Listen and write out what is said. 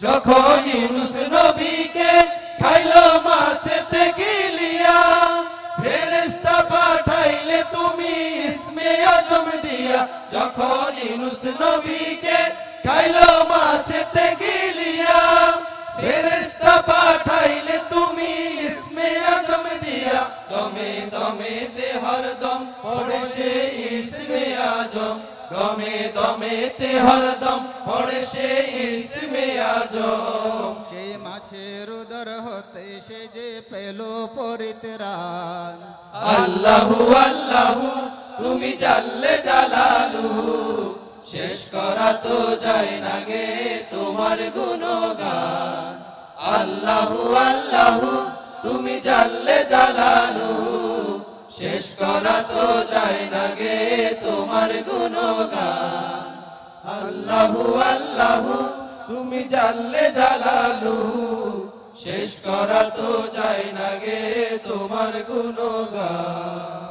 যখন ইউনুস নবীকে খাইলো মাছেতে গিলিয়া, ফেরেশতা পাঠাইলে তুমি ইসমে আজম দিয়া। যখন ইউনুস নবীকে খাইলো মাছেতে গিলিয়া, ফেরেশতা পাঠাইলে তুমি ইসমে আজম দিয়া। দমে দমে তে হরদম পড়ে সে ইসমে আজম, দমে দমে তে হরদম পড়ে সে ইসমে আজম। সেই মাছের উদর হতে সে যে পেল পরিত্রাণ। আল্লাহু আল্লাহু তুমি জাল্লে জালালু, শেষ করা তো যায় না গে তোমার গুণগান। আল্লাহু আল্লাহু তুমি জাল্লে জালালু, শেষ করা তো যায় না গে তোমার গুণগান। আল্লাহু আল্লাহু তুমি জাল্লে জালালু, শেষ করা তো যায় না গে তোমার গুণগান।